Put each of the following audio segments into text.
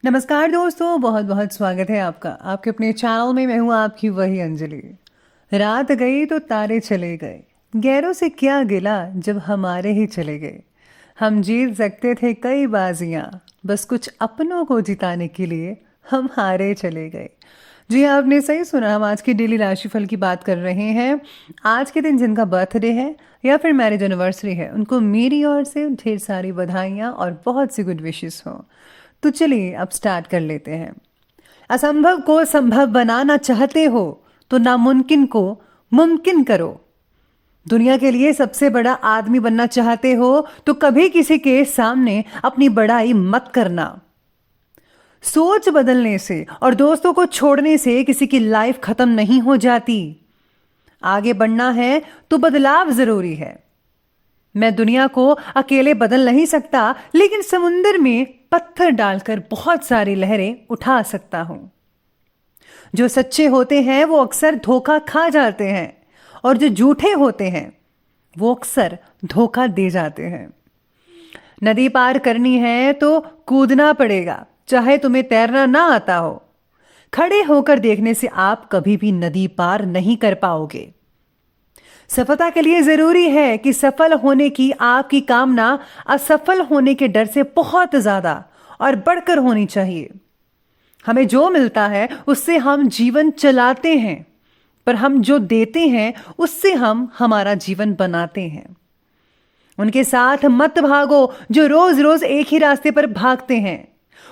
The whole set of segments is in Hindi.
नमस्कार दोस्तों, बहुत बहुत स्वागत है आपका आपके अपने चैनल में। मैं हूँ आपकी वही अंजलि। रात गई तो तारे चले गए, गैरों से क्या गिला जब हमारे ही चले गए। हम जीत सकते थे कई बाजियां, बस कुछ अपनों को जिताने के लिए हम हारे चले गए। जी हाँ, आपने सही सुना। हम आज की डेली राशिफल की बात कर रहे हैं। आज के दिन जिनका बर्थडे है या फिर मैरिज एनिवर्सरी है, उनको मेरी ओर से ढेर सारी बधाइयाँ और बहुत सी गुड विशेस हों। तो चलिए अब स्टार्ट कर लेते हैं। असंभव को संभव बनाना चाहते हो तो नामुमकिन को मुमकिन करो। दुनिया के लिए सबसे बड़ा आदमी बनना चाहते हो तो कभी किसी के सामने अपनी बड़ाई मत करना। सोच बदलने से और दोस्तों को छोड़ने से किसी की लाइफ खत्म नहीं हो जाती। आगे बढ़ना है तो बदलाव जरूरी है। मैं दुनिया को अकेले बदल नहीं सकता, लेकिन समुंदर में पत्थर डालकर बहुत सारी लहरें उठा सकता हूं। जो सच्चे होते हैं वो अक्सर धोखा खा जाते हैं, और जो झूठे होते हैं वो अक्सर धोखा दे जाते हैं। नदी पार करनी है तो कूदना पड़ेगा, चाहे तुम्हें तैरना ना आता हो। खड़े होकर देखने से आप कभी भी नदी पार नहीं कर पाओगे। सफलता के लिए जरूरी है कि सफल होने की आपकी कामना असफल होने के डर से बहुत ज्यादा और बढ़कर होनी चाहिए। हमें जो मिलता है उससे हम जीवन चलाते हैं, पर हम जो देते हैं उससे हम हमारा जीवन बनाते हैं। उनके साथ मत भागो जो रोज रोज एक ही रास्ते पर भागते हैं।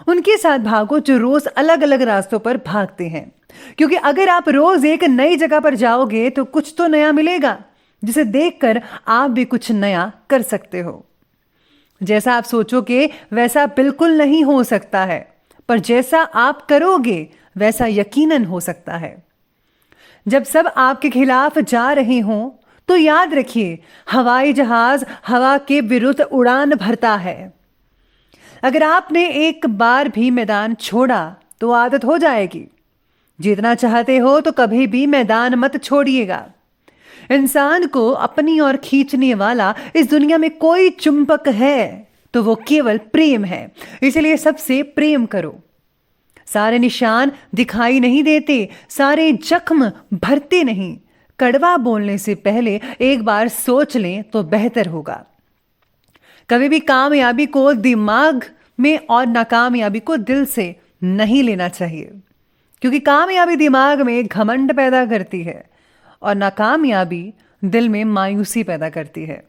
उनके साथ भागो जो रोज अलग अलग रास्तों पर भागते हैं, क्योंकि अगर आप रोज एक नई जगह पर जाओगे तो कुछ तो नया मिलेगा, जिसे देखकर आप भी कुछ नया कर सकते हो। जैसा आप सोचोगे वैसा बिल्कुल नहीं हो सकता है, पर जैसा आप करोगे वैसा यकीनन हो सकता है। जब सब आपके खिलाफ जा रहे हों तो याद रखिए, हवाई जहाज हवा के विरुद्ध उड़ान भरता है। अगर आपने एक बार भी मैदान छोड़ा तो आदत हो जाएगी। जीतना चाहते हो तो कभी भी मैदान मत छोड़िएगा। इंसान को अपनी ओर खींचने वाला इस दुनिया में कोई चुंबक है तो वो केवल प्रेम है, इसलिए सबसे प्रेम करो। सारे निशान दिखाई नहीं देते, सारे जख्म भरते नहीं। कड़वा बोलने से पहले एक बार सोच लें तो बेहतर होगा। कभी भी कामयाबी को दिमाग में और नाकामयाबी को दिल से नहीं लेना चाहिए, क्योंकि कामयाबी दिमाग में घमंड पैदा करती है और नाकामयाबी दिल में मायूसी पैदा करती है।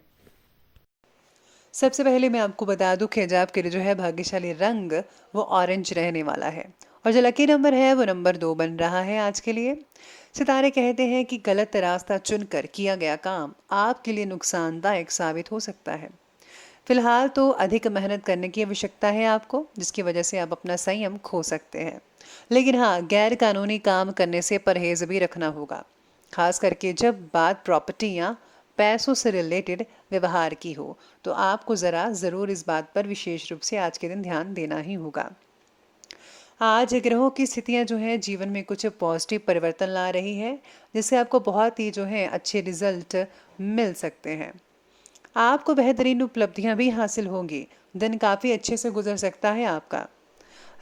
सबसे पहले मैं आपको बता दूं कि आज आपके लिए जो है भाग्यशाली रंग वो ऑरेंज रहने वाला है, और जो लकी नंबर है वो नंबर 2 बन रहा है आज के लिए। सितारे कहते हैं कि गलत रास्ता चुनकर किया गया काम आपके लिए नुकसानदायक साबित हो सकता है। फिलहाल तो अधिक मेहनत करने की आवश्यकता है आपको, जिसकी वजह से आप अपना संयम खो सकते हैं। लेकिन हाँ, गैर कानूनी काम करने से परहेज भी रखना होगा, खास करके जब बात प्रॉपर्टी या पैसों से रिलेटेड व्यवहार की हो, तो आपको ज़रूर इस बात पर विशेष रूप से आज के दिन ध्यान देना ही होगा। आज ग्रहों की स्थितियां जो है जीवन में कुछ पॉजिटिव परिवर्तन ला रही है, जिससे आपको बहुत ही जो है अच्छे रिजल्ट मिल सकते हैं। आपको बेहतरीन उपलब्धियां भी हासिल होंगी। दिन काफ़ी अच्छे से गुजर सकता है आपका।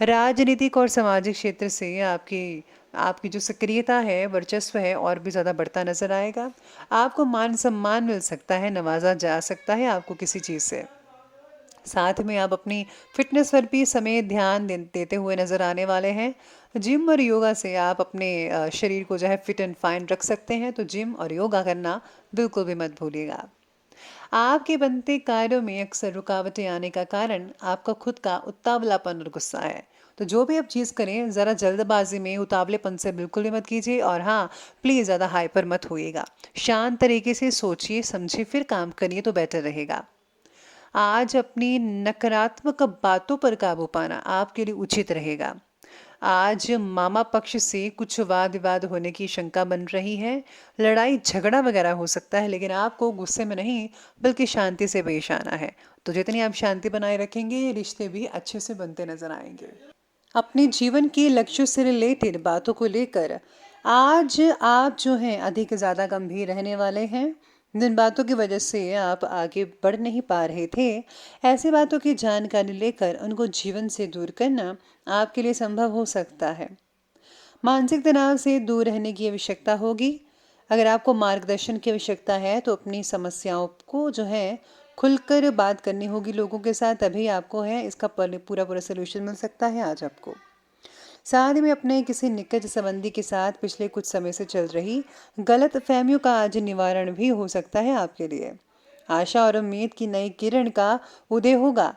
राजनीतिक और सामाजिक क्षेत्र से आपकी आपकी जो सक्रियता है, वर्चस्व है, और भी ज़्यादा बढ़ता नजर आएगा। आपको मान सम्मान मिल सकता है, नवाजा जा सकता है आपको किसी चीज़ से। साथ में आप अपनी फिटनेस पर भी समय ध्यान देते हुए नजर आने वाले हैं। जिम और योगा से आप अपने शरीर को जो है फिट एंड फाइन रख सकते हैं, तो जिम और योगा करना बिल्कुल भी मत भूलिएगा। आपके बनते कार्यों में अक्सर रुकावटें आने का कारण आपका खुद का उतावलापन और गुस्सा है। तो जो भी आप चीज़ करें, ज़रा जल्दबाजी में उतावलेपन से बिल्कुल भी मत कीजिए, और हाँ, प्लीज़ ज़्यादा हाइपर मत होइएगा। शांत तरीके से सोचिए समझिए फिर काम करिए तो बेटर रहेगा। आज अपनी नकारात्मक बातों पर काबू पाना आपके लिए उचित रहेगा। आज मामा पक्ष से कुछ वाद विवाद होने की शंका बन रही है। लड़ाई झगड़ा वगैरह हो सकता है, लेकिन आपको गुस्से में नहीं बल्कि शांति से पेश आना है। तो जितनी आप शांति बनाए रखेंगे, ये रिश्ते भी अच्छे से बनते नजर आएंगे। अपने जीवन के लक्ष्यों से रिलेटेड बातों को लेकर आज आप जो हैं अधिक ज़्यादा गंभीर रहने वाले हैं। जिन बातों की वजह से आप आगे बढ़ नहीं पा रहे थे, ऐसी बातों की जानकारी लेकर उनको जीवन से दूर करना आपके लिए संभव हो सकता है। मानसिक तनाव से दूर रहने की आवश्यकता होगी। अगर आपको मार्गदर्शन की आवश्यकता है तो अपनी समस्याओं को जो है खुलकर बात करनी होगी लोगों के साथ, तभी आपको है इसका पूरा पूरा सोल्यूशन मिल सकता है आज आपको। साथ ही में अपने किसी निकट संबंधी के साथ पिछले कुछ समय से चल रही गलत फहमियों का आज निवारण भी हो सकता है आपके लिए। आशा और उम्मीद की नई किरण का उदय होगा।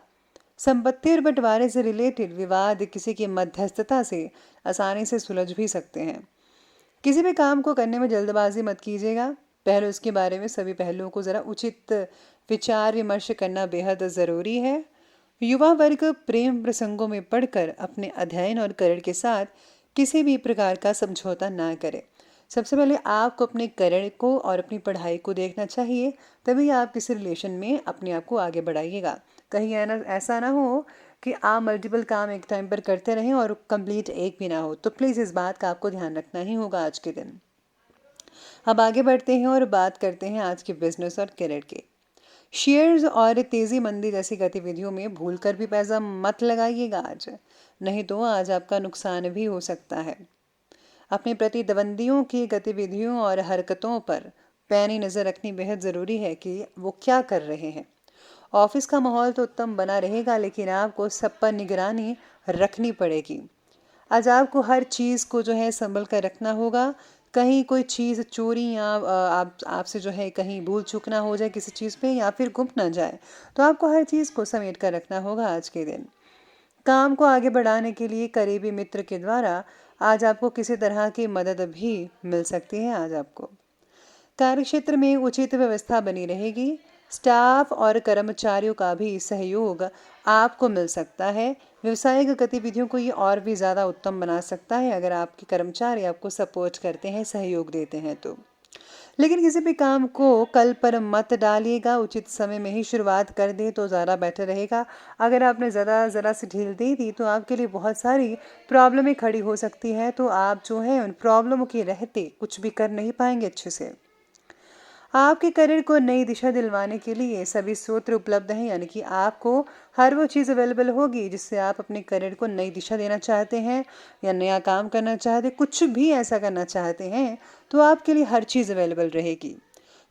संपत्ति और बंटवारे से रिलेटेड विवाद किसी की मध्यस्थता से आसानी से सुलझ भी सकते हैं। किसी भी काम को करने में जल्दबाजी मत कीजिएगा। पहले उसके बारे में सभी पहलुओं को ज़रा उचित विचार विमर्श करना बेहद ज़रूरी है। युवा वर्ग प्रेम प्रसंगों में पढ़कर अपने अध्ययन और करियर के साथ किसी भी प्रकार का समझौता ना करें। सबसे पहले आपको अपने करियर को और अपनी पढ़ाई को देखना चाहिए, तभी आप किसी रिलेशन में अपने आप को आगे बढ़ाइएगा। कहीं ऐसा ना हो कि आप मल्टीपल काम एक टाइम पर करते रहें और कंप्लीट एक भी ना हो। तो प्लीज़ इस बात का आपको ध्यान रखना ही होगा आज के दिन। अब आगे बढ़ते हैं और बात करते हैं आज के बिजनेस और करियर के। शेयर्स और तेज़ी मंदी जैसी गतिविधियों में भूलकर भी पैसा मत लगाइएगा आज, नहीं तो आज आपका नुकसान भी हो सकता है। अपने प्रतिद्वंदियों की गतिविधियों और हरकतों पर पैनी नज़र रखनी बेहद ज़रूरी है कि वो क्या कर रहे हैं। ऑफिस का माहौल तो उत्तम बना रहेगा, लेकिन आपको सब पर निगरानी रखनी पड़ेगी। आज आपको हर चीज़ को जो है संभल कर रखना होगा। कहीं कोई चीज़ चोरी या आपसे जो है कहीं भूल चूक ना हो जाए किसी चीज़ पे, या फिर गुम ना जाए, तो आपको हर चीज़ को समेट कर रखना होगा आज के दिन। काम को आगे बढ़ाने के लिए करीबी मित्र के द्वारा आज आपको किसी तरह की मदद भी मिल सकती है। आज आपको कार्यक्षेत्र में उचित व्यवस्था बनी रहेगी। स्टाफ और कर्मचारियों का भी सहयोग आपको मिल सकता है। व्यवसायिक गतिविधियों को ये और भी ज़्यादा उत्तम बना सकता है अगर आपके कर्मचारी आपको सपोर्ट करते हैं, सहयोग देते हैं तो। लेकिन किसी भी काम को कल पर मत डालिएगा, उचित समय में ही शुरुआत कर दें तो ज़्यादा बेटर रहेगा। अगर आपने ज़रा सी ढील दे दी तो आपके लिए बहुत सारी प्रॉब्लमें खड़ी हो सकती हैं, तो आप जो है उन प्रॉब्लमों के रहते कुछ भी कर नहीं पाएंगे अच्छे से। आपके करियर को नई दिशा दिलवाने के लिए सभी स्रोत उपलब्ध हैं, यानी कि आपको हर वो चीज़ अवेलेबल होगी जिससे आप अपने करियर को नई दिशा देना चाहते हैं या नया काम करना चाहते हैं, कुछ भी ऐसा करना चाहते हैं तो आपके लिए हर चीज़ अवेलेबल रहेगी।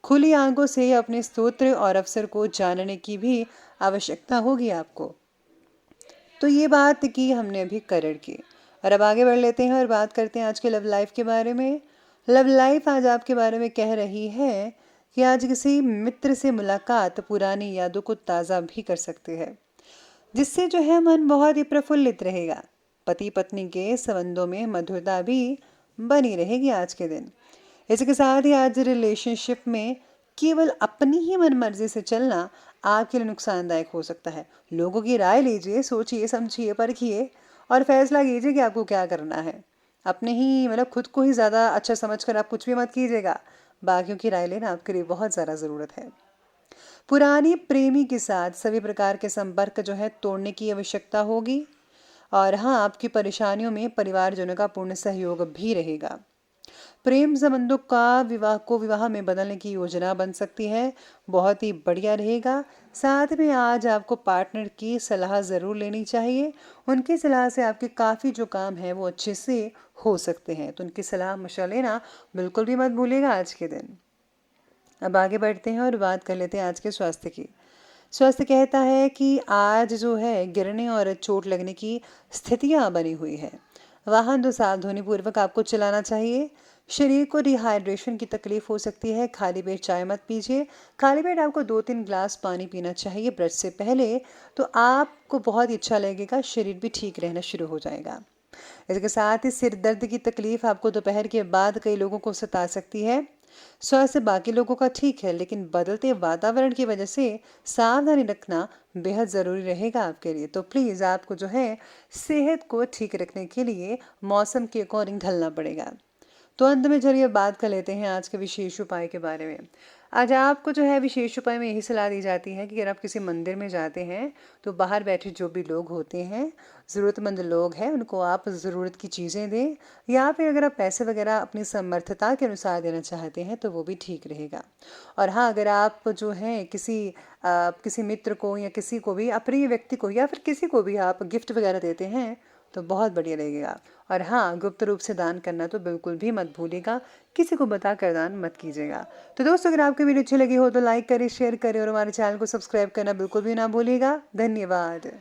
खुली आंखों से अपने स्तोत्र और अवसर को जानने की भी आवश्यकता होगी आपको। तो ये बात की हमने अभी करियर की, और अब आगे बढ़ लेते हैं और बात करते हैं आज के लव लाइफ के बारे में। लव लाइफ आज आपके बारे में कह रही है कि आज किसी मित्र से मुलाकात पुरानी यादों को ताज़ा भी कर सकते हैं, जिससे जो है मन बहुत ही प्रफुल्लित रहेगा। पति पत्नी के संबंधों में मधुरता भी बनी रहेगी आज के दिन। इसके साथ ही आज रिलेशनशिप में केवल अपनी ही मनमर्जी से चलना आपके लिए नुकसानदायक हो सकता है। लोगों की राय लीजिए, सोचिए समझिए परखिए और फैसला कीजिए कि आपको क्या करना है। अपने ही मतलब खुद को ही ज़्यादा अच्छा समझकर आप कुछ भी मत कीजिएगा। बाकियों की राय लेना आपके लिए बहुत ज़्यादा ज़रूरत है। पुरानी प्रेमी के साथ सभी प्रकार के संपर्क जो है तोड़ने की आवश्यकता होगी। और हाँ, आपकी परेशानियों में परिवारजनों का पूर्ण सहयोग भी रहेगा। प्रेम संबंधों का विवाह में बदलने की योजना बन सकती है, बहुत ही बढ़िया रहेगा। साथ में आज आपको पार्टनर की सलाह ज़रूर लेनी चाहिए। उनकी सलाह से आपके काफ़ी जो काम है वो अच्छे से हो सकते हैं, तो उनकी सलाह मशवरा लेना बिल्कुल भी मत भूलिएगा आज के दिन। अब आगे बढ़ते हैं और बात कर लेते हैं आज के स्वास्थ्य की। स्वास्थ्य कहता है कि आज जो है गिरने और चोट लगने की स्थितियां बनी हुई है। वाहन तो सावधानी पूर्वक आपको चलाना चाहिए। शरीर को डिहाइड्रेशन की तकलीफ हो सकती है। खाली पेट चाय मत पीजिए। खाली पेट आपको 2-3 ग्लास पानी पीना चाहिए ब्रश से पहले, तो आपको बहुत ही अच्छा लगेगा, शरीर भी ठीक रहना शुरू हो जाएगा। इसके साथ ही सिर दर्द की तकलीफ आपको दोपहर के बाद कई लोगों को सता सकती है। स्वास्थ्य बाकी लोगों का ठीक है, लेकिन बदलते वातावरण की वजह से सावधानी रखना बेहद ज़रूरी रहेगा आपके लिए। तो प्लीज़ आपको जो है सेहत को ठीक रखने के लिए मौसम के अकॉर्डिंग ढलना पड़ेगा। तो अंत में चलिए बात कर लेते हैं आज के विशेष उपाय के बारे में। आज आपको जो है विशेष उपाय में यही सलाह दी जाती है कि अगर आप किसी मंदिर में जाते हैं तो बाहर बैठे जो भी लोग होते हैं, ज़रूरतमंद लोग हैं, उनको आप ज़रूरत की चीज़ें दें, या फिर अगर आप पैसे वगैरह अपनी समर्थता के अनुसार देना चाहते हैं तो वो भी ठीक रहेगा। और हाँ, अगर आप जो है किसी मित्र को या किसी को भी, अप्रिय व्यक्ति को या फिर किसी को भी आप गिफ्ट वगैरह देते हैं तो बहुत बढ़िया लगेगा। और हाँ, गुप्त रूप से दान करना तो बिल्कुल भी मत भूलिएगा, किसी को बताकर दान मत कीजिएगा। तो दोस्तों, अगर आपको वीडियो अच्छी लगी हो तो लाइक करें, शेयर करें और हमारे चैनल को सब्सक्राइब करना बिल्कुल भी ना भूलिएगा। धन्यवाद।